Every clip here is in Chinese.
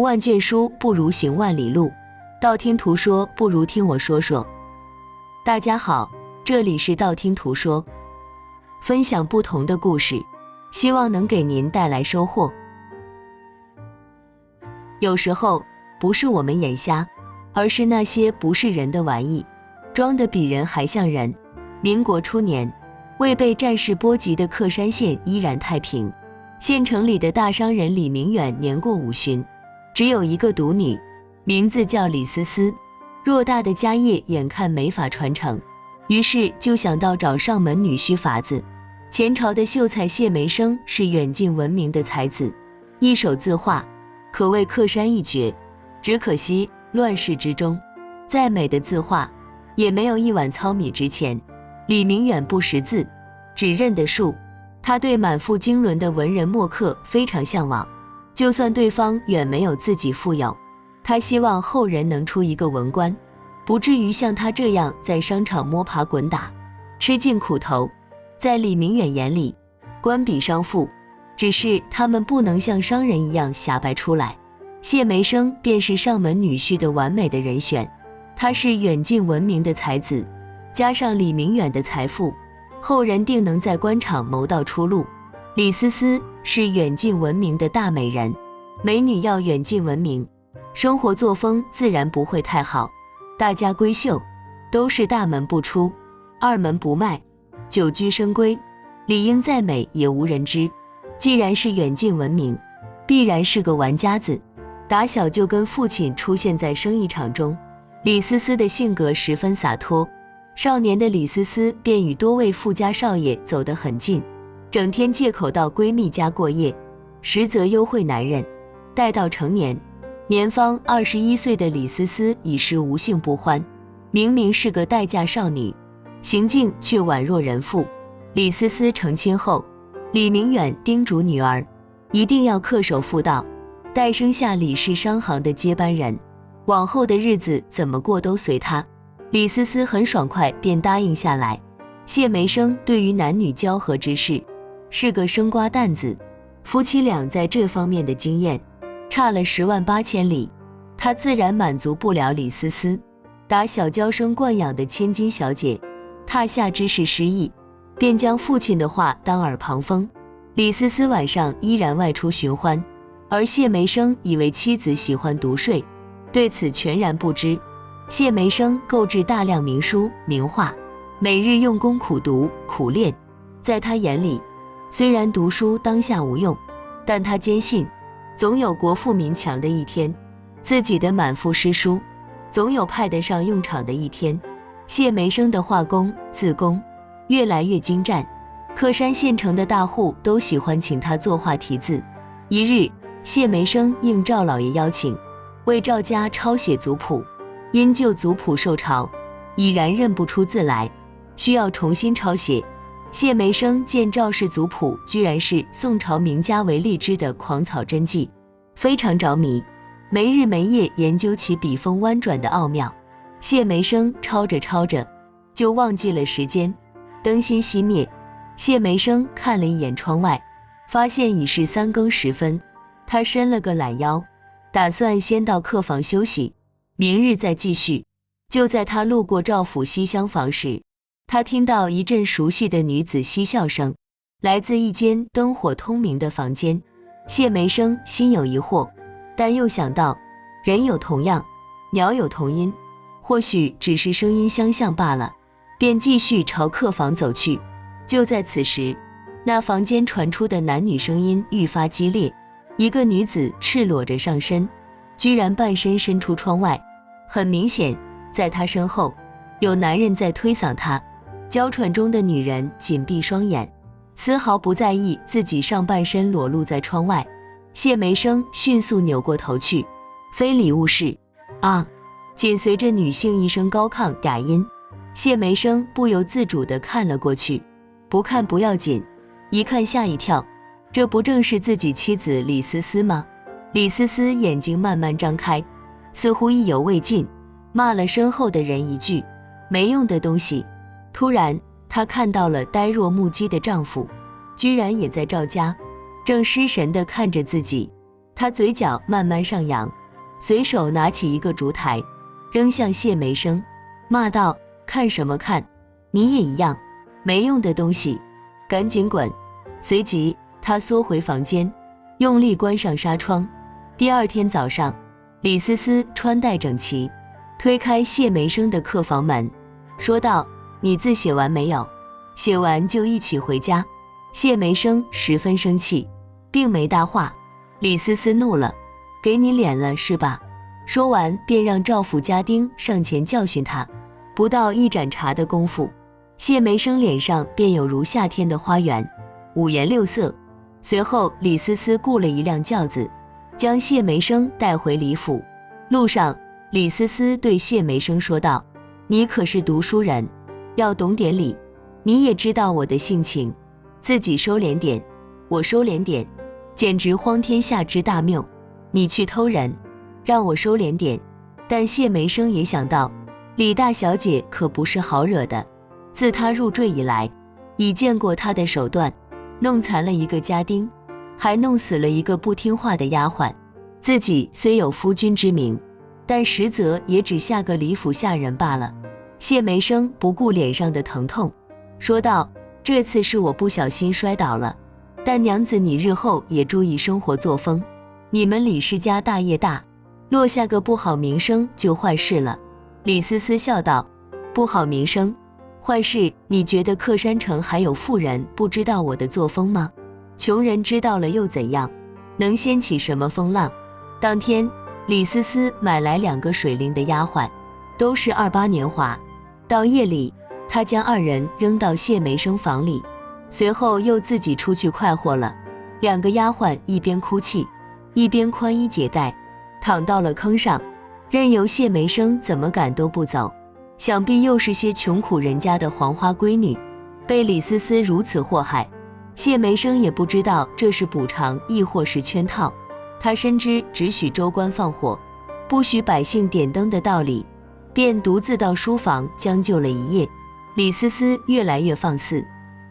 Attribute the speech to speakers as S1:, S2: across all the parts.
S1: 万卷书不如行万里路，道听途说不如听我说说。大家好，这里是道听途说，分享不同的故事，希望能给您带来收获。有时候不是我们眼瞎，而是那些不是人的玩意装得比人还像人。民国初年，未被战事波及的克山县依然太平，县城里的大商人李明远年过50，只有一个独女，名字叫李思思。偌大的家业眼看没法传承，于是就想到找上门女婿法子。前朝的秀才谢梅生是远近闻名的才子，一手字画可谓克山一绝，只可惜乱世之中，再美的字画也没有一碗糙米值钱。李明远不识字，只认得数，他对满腹经纶的文人墨客非常向往，就算对方远没有自己富有，他希望后人能出一个文官，不至于像他这样在商场摸爬滚打，吃尽苦头。在李明远眼里，官比商富，只是他们不能像商人一样狭白出来。谢梅生便是上门女婿的完美的人选，他是远近闻名的才子，加上李明远的财富，后人定能在官场谋到出路。李思思是远近闻名的大美人，美女要远近闻名，生活作风自然不会太好。大家闺秀都是大门不出，二门不迈，久居深闺，理应再美也无人知。既然是远近闻名，必然是个玩家子，打小就跟父亲出现在生意场中。李思思的性格十分洒脱，少年的李思思便与多位富家少爷走得很近，整天借口到闺蜜家过夜，实则幽会男人。待到成年，年方21岁的李思思已是无性不欢，明明是个待嫁少女，行径却宛若人妇。李思思成亲后，李明远叮嘱女儿一定要恪守妇道，待生下李氏商行的接班人，往后的日子怎么过都随他。李思思很爽快便答应下来。谢梅生对于男女交合之事是个生瓜蛋子，夫妻俩在这方面的经验差了10万8千里，他自然满足不了李思思。打小娇生惯养的千金小姐踏下知识失意，便将父亲的话当耳旁风。李思思晚上依然外出寻欢，而谢梅生以为妻子喜欢独睡，对此全然不知。谢梅生购置大量名书名画，每日用功苦读苦练。在他眼里，虽然读书当下无用，但他坚信总有国富民强的一天，自己的满腹诗书总有派得上用场的一天。谢梅生的画工字工越来越精湛，克山县城的大户都喜欢请他作画题字。一日，谢梅生应赵老爷邀请，为赵家抄写族谱，因旧族谱受潮，已然认不出字来，需要重新抄写。谢梅生见赵氏族谱居然是宋朝名家韦立之的狂草真迹，非常着迷，没日没夜研究其笔锋弯转的奥妙。谢梅生抄着抄着就忘记了时间，灯芯熄灭，谢梅生看了一眼窗外，发现已是3更时分，他伸了个懒腰，打算先到客房休息，明日再继续。就在他路过赵府西厢房时，他听到一阵熟悉的女子嬉笑声，来自一间灯火通明的房间。谢梅生心有疑惑，但又想到人有同样，鸟有同音，或许只是声音相像罢了，便继续朝客房走去。就在此时，那房间传出的男女声音愈发激烈，一个女子赤裸着上身，居然半身伸出窗外，很明显在她身后有男人在推搡她。娇喘中的女人紧闭双眼，丝毫不在意自己上半身裸露在窗外。谢梅生迅速扭过头去，非礼勿视啊！紧随着女性一声高亢哑音，谢梅生不由自主地看了过去。不看不要紧，一看吓一跳，这不正是自己妻子李思思吗？李思思眼睛慢慢张开，似乎意犹未尽，骂了身后的人一句没用的东西。突然她看到了呆若木鸡的丈夫，居然也在赵家，正失神地看着自己。他嘴角慢慢上扬，随手拿起一个烛台，扔向谢梅生，骂道：看什么看，你也一样，没用的东西，赶紧滚。随即他缩回房间，用力关上纱窗。第二天早上，李思思穿戴整齐，推开谢梅生的客房门，说道：你字写完没有？写完就一起回家。谢梅生十分生气，并没搭话。李思思怒了：给你脸了是吧？说完便让赵府家丁上前教训他。不到一盏茶的功夫，谢梅生脸上便有如夏天的花园，五颜六色。随后李思思雇了一辆轿子，将谢梅生带回李府。路上，李思思对谢梅生说道：你可是读书人，要懂点理，你也知道我的性情，自己收敛点，我收敛点，简直荒天下之大谬。你去偷人，让我收敛点。但谢梅生也想到，李大小姐可不是好惹的，自她入赘以来，已见过她的手段，弄残了一个家丁，还弄死了一个不听话的丫鬟。自己虽有夫君之名，但实则也只下个李府下人罢了。谢梅生不顾脸上的疼痛，说道：这次是我不小心摔倒了，但娘子你日后也注意生活作风，你们李氏家大业大，落下个不好名声就坏事了。李思思笑道：不好名声，坏事，你觉得克山城还有富人不知道我的作风吗？穷人知道了又怎样，能掀起什么风浪？当天，李思思买来2个水灵的丫鬟，都是28年华。到夜里，她将2人扔到谢梅生房里，随后又自己出去快活了。2个丫鬟一边哭泣，一边宽衣解带，躺到了坑上，任由谢梅生怎么赶都不走。想必又是些穷苦人家的黄花闺女，被李思思如此祸害。谢梅生也不知道这是补偿亦或是圈套，他深知只许州官放火，不许百姓点灯的道理，便独自到书房将就了一夜。李思思越来越放肆，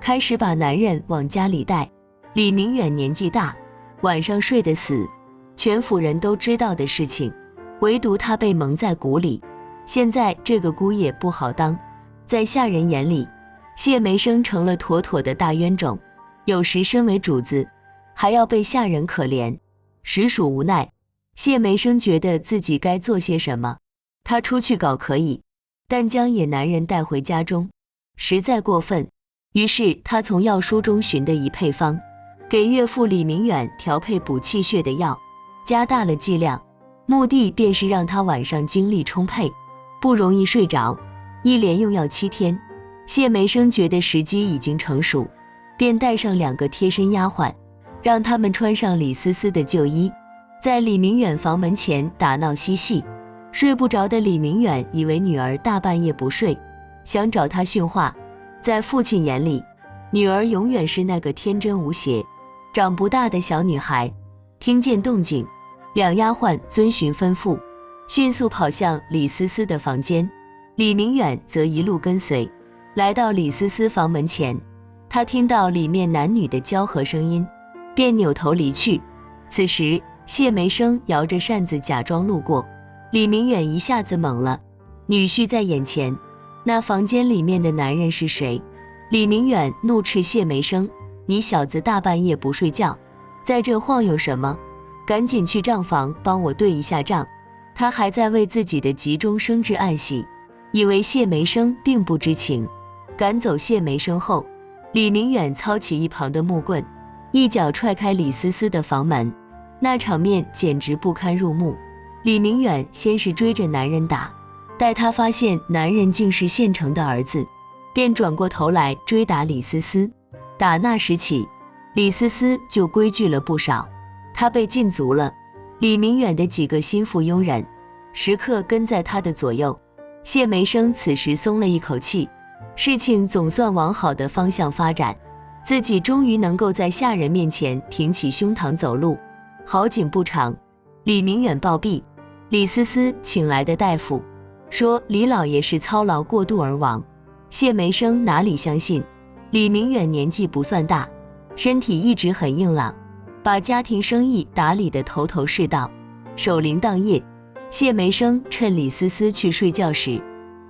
S1: 开始把男人往家里带。李明远年纪大，晚上睡得死，全府人都知道的事情，唯独他被蒙在鼓里。现在这个姑爷不好当，在下人眼里，谢梅生成了妥妥的大冤种，有时身为主子，还要被下人可怜，实属无奈。谢梅生觉得自己该做些什么，他出去搞可以，但将野男人带回家中，实在过分。于是他从药书中寻的一配方，给岳父李明远调配补气血的药，加大了剂量，目的便是让他晚上精力充沛，不容易睡着。一连用药7天，谢梅生觉得时机已经成熟，便带上2个贴身丫鬟，让他们穿上李思思的旧衣，在李明远房门前打闹嬉戏。睡不着的李明远以为女儿大半夜不睡，想找她训话。在父亲眼里，女儿永远是那个天真无邪、长不大的小女孩。听见动静，2丫鬟遵循吩咐，迅速跑向李思思的房间，李明远则一路跟随，来到李思思房门前。他听到里面男女的交合声音，便扭头离去。此时谢梅生摇着扇子假装路过，李明远一下子懵了，女婿在眼前，那房间里面的男人是谁？李明远怒斥谢梅生：你小子大半夜不睡觉，在这晃悠什么？赶紧去账房帮我对一下账。他还在为自己的急中生智暗喜，以为谢梅生并不知情。赶走谢梅生后，李明远操起一旁的木棍，一脚踹开李思思的房门。那场面简直不堪入目。李明远先是追着男人打，待他发现男人竟是县城的儿子，便转过头来追打李思思。打那时起，李思思就规矩了不少，她被禁足了。李明远的几个心腹佣人时刻跟在他的左右。谢梅生此时松了一口气，事情总算往好的方向发展，自己终于能够在下人面前挺起胸膛走路。好景不长，李明远暴毙，李思思请来的大夫说李老爷是操劳过度而亡。谢梅生哪里相信，李明远年纪不算大，身体一直很硬朗，把家庭生意打理得头头是道，守灵当业。谢梅生趁李思思去睡觉时，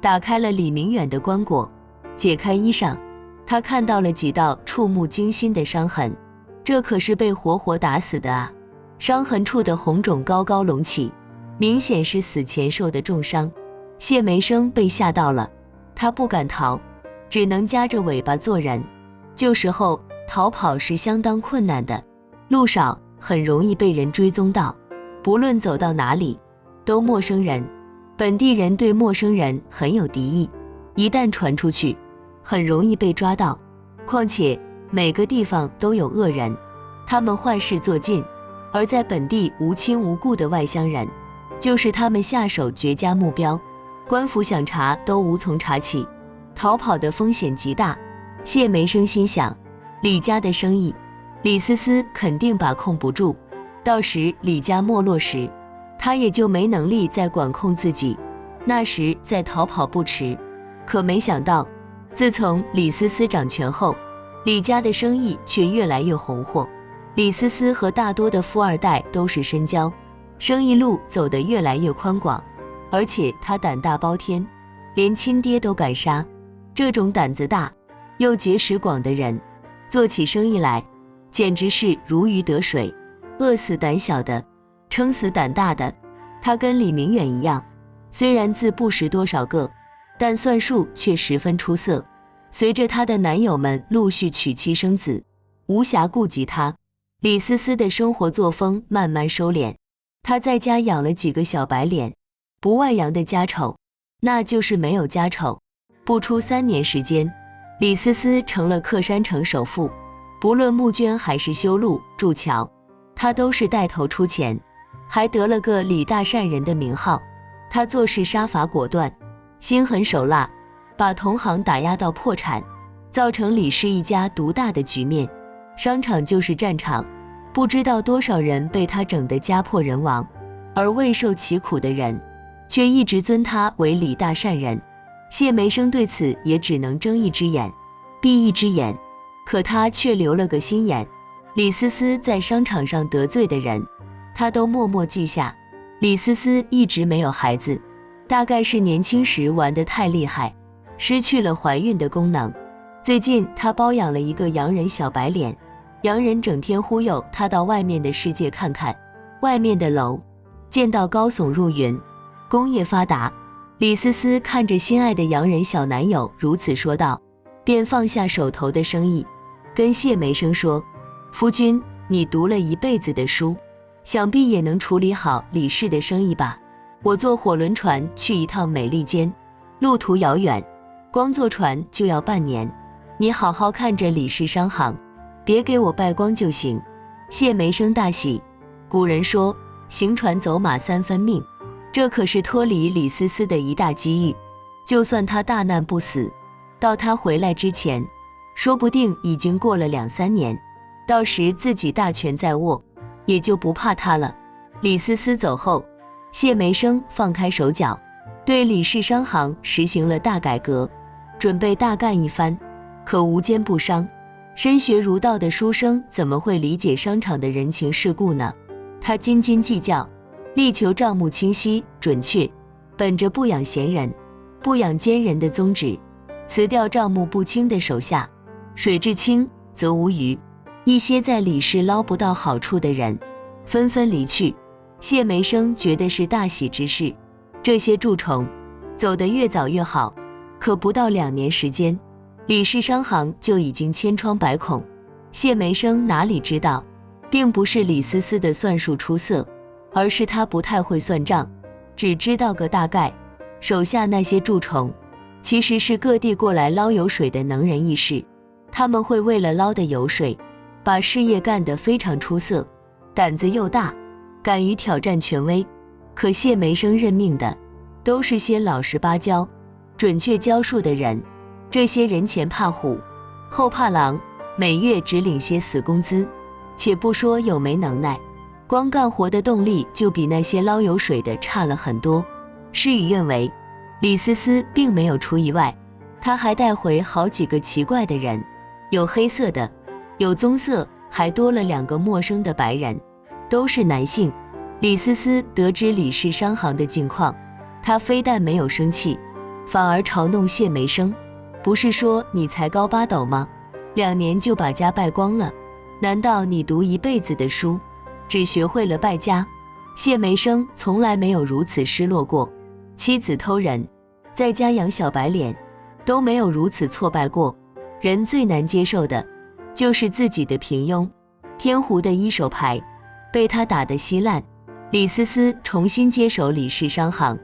S1: 打开了李明远的棺椁，解开衣裳，他看到了几道触目惊心的伤痕，这可是被活活打死的啊！伤痕处的红肿高高隆起，明显是死前受的重伤。谢梅生被吓到了，他不敢逃，只能夹着尾巴做人。旧时候逃跑是相当困难的，路少，很容易被人追踪到，不论走到哪里都陌生人，本地人对陌生人很有敌意，一旦传出去很容易被抓到。况且每个地方都有恶人，他们坏事做尽，而在本地无亲无故的外乡人就是他们下手绝佳目标，官府想查都无从查起，逃跑的风险极大。谢梅生心想，李家的生意李思思肯定把控不住，到时李家没落时，他也就没能力再管控自己，那时再逃跑不迟。可没想到，自从李思思掌权后，李家的生意却越来越红火。李思思和大多的富二代都是深交，生意路走得越来越宽广，而且他胆大包天，连亲爹都敢杀。这种胆子大又结识广的人，做起生意来简直是如鱼得水，饿死胆小的，撑死胆大的。他跟李明远一样，虽然字不识多少个，但算术却十分出色。随着他的男友们陆续娶妻生子，无暇顾及他，李思思的生活作风慢慢收敛。她在家养了几个小白脸，不外扬的家丑，那就是没有家丑。不出3年时间，李思思成了克山城首富，不论募捐还是修路筑桥，她都是带头出钱，还得了个李大善人的名号。她做事杀伐果断，心狠手辣，把同行打压到破产，造成李氏一家独大的局面。商场就是战场，不知道多少人被他整得家破人亡，而未受其苦的人却一直尊他为李大善人。谢梅生对此也只能睁一只眼闭一只眼，可他却留了个心眼。李思思在商场上得罪的人，他都默默记下。李思思一直没有孩子，大概是年轻时玩得太厉害，失去了怀孕的功能。最近他包养了一个洋人小白脸，洋人整天忽悠他到外面的世界看看，外面的楼建到高耸入云，工业发达。李思思看着心爱的洋人小男友如此说道，便放下手头的生意，跟谢梅生说，夫君，你读了一辈子的书，想必也能处理好李氏的生意吧。我坐火轮船去一趟美利坚，路途遥远，光坐船就要半年，你好好看着李氏商行，别给我败光就行。谢梅生大喜，古人说行船走马3分命，这可是脱离李思思的一大机遇。就算他大难不死，到他回来之前，说不定已经过了2-3年，到时自己大权在握，也就不怕他了。李思思走后，谢梅生放开手脚，对李氏商行实行了大改革，准备大干一番。可无奸不商，深学儒道的书生怎么会理解商场的人情世故呢？他斤斤计较，力求账目清晰准确，本着不养闲人不养奸人的宗旨，辞掉账目不清的手下，水至清则无鱼。一些在李氏捞不到好处的人纷纷离去，谢梅生觉得是大喜之事。这些蛀虫走得越早越好，可不到2年时间，李氏商行就已经千疮百孔。谢梅生哪里知道，并不是李思思的算术出色，而是他不太会算账，只知道个大概。手下那些蛀虫其实是各地过来捞油水的能人异士，他们会为了捞的油水，把事业干得非常出色，胆子又大，敢于挑战权威。可谢梅生任命的都是些老实巴交、准确教术的人，这些人前怕虎，后怕狼，每月只领些死工资，且不说有没能耐，光干活的动力就比那些捞油水的差了很多。事与愿违，李思思并没有出意外，他还带回好几个奇怪的人，有黑色的，有棕色，还多了2个陌生的白人，都是男性。李思思得知李氏商行的境况，她非但没有生气，反而嘲弄谢梅生，不是说你才高8斗吗？2年就把家败光了，难道你读一辈子的书，只学会了败家？谢梅生从来没有如此失落过，妻子偷人，在家养小白脸，都没有如此挫败过。人最难接受的，就是自己的平庸。天湖的一手牌被他打得稀烂，李思思重新接手李氏商行，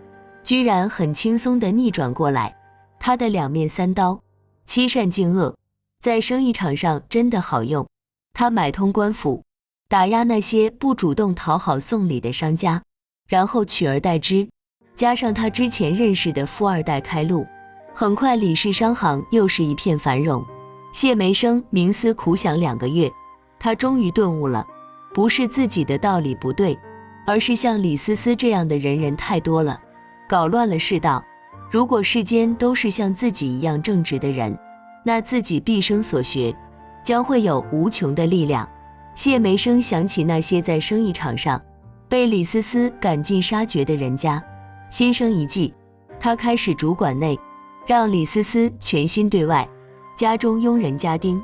S1: 居然很轻松地逆转过来。他的2面3刀，欺善尽恶，在生意场上真的好用。他买通官府，打压那些不主动讨好送礼的商家，然后取而代之，加上他之前认识的富二代开路，很快李氏商行又是一片繁荣。谢梅生冥思苦想2个月，他终于顿悟了，不是自己的道理不对，而是像李思思这样的人太多了，搞乱了世道。如果世间都是像自己一样正直的人，那自己毕生所学将会有无穷的力量。谢梅生想起那些在生意场上被李思思赶尽杀绝的人家，心生一计，他开始主管内，让李思思全心对外，家中佣人家丁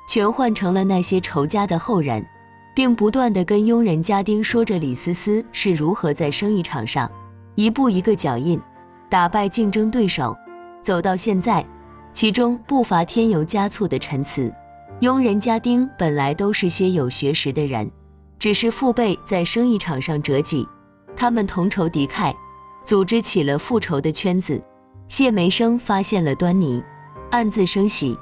S1: 全换成了那些仇家的后人，并不断地跟佣人家丁说着李思思是如何在生意场上一步一个脚印打败竞争对手，走到现在，其中不乏添油加醋的陈词。佣人家丁本来都是些有学识的人，只是父辈在生意场上折戟，他们同仇敌忾，组织起了复仇的圈子。谢梅生发现了端倪，暗自生喜，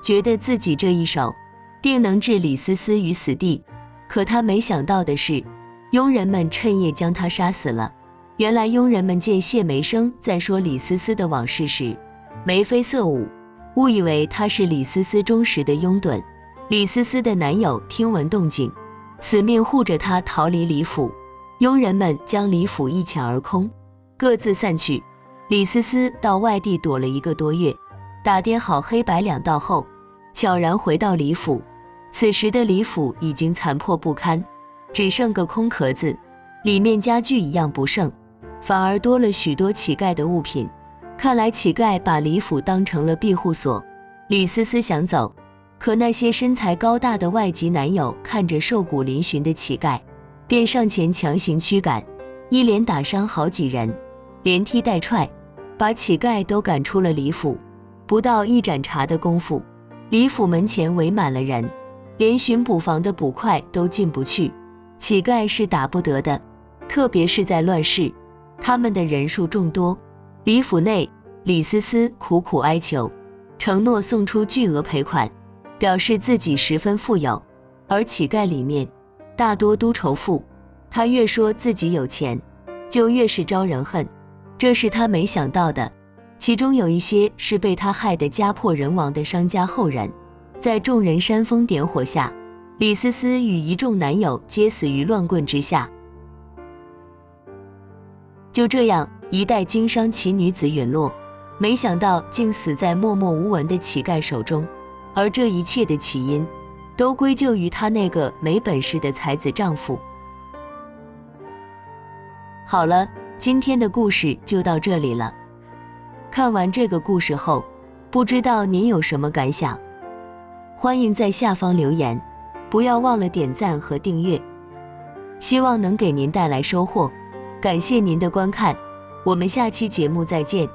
S1: 觉得自己这一手定能置李思思于死地。可他没想到的是，佣人们趁夜将他杀死了。原来佣人们见谢梅生在说李思思的往事时，眉飞色舞，误以为他是李思思忠实的拥趸。李思思的男友听闻动静，死命护着她逃离李府。佣人们将李府一抢而空，各自散去。李思思到外地躲了1个多月，打点好黑白2道后，悄然回到李府。此时的李府已经残破不堪，只剩个空壳子，里面家具一样不剩，反而多了许多乞丐的物品。看来乞丐把李府当成了庇护所。李思思想走，可那些身材高大的外籍男友看着瘦骨嶙峋的乞丐，便上前强行驱赶，一连打伤好几人，连踢带踹，把乞丐都赶出了李府。不到1盏茶的功夫，李府门前围满了人，连巡捕房的捕快都进不去。乞丐是打不得的，特别是在乱世，他们的人数众多。李府内，李思思苦苦哀求，承诺送出巨额赔款，表示自己十分富有。而乞丐里面大多都仇富，他越说自己有钱，就越是招人恨。这是他没想到的，其中有一些是被他害得家破人亡的商家后人。在众人煽风点火下，李思思与一众男友皆死于乱棍之下。就这样，一代经商奇女子陨落，没想到竟死在默默无闻的乞丐手中。而这一切的起因，都归咎于她那个没本事的才子丈夫。好了，今天的故事就到这里了。看完这个故事后，不知道您有什么感想？欢迎在下方留言，不要忘了点赞和订阅，希望能给您带来收获。感谢您的观看，我们下期节目再见。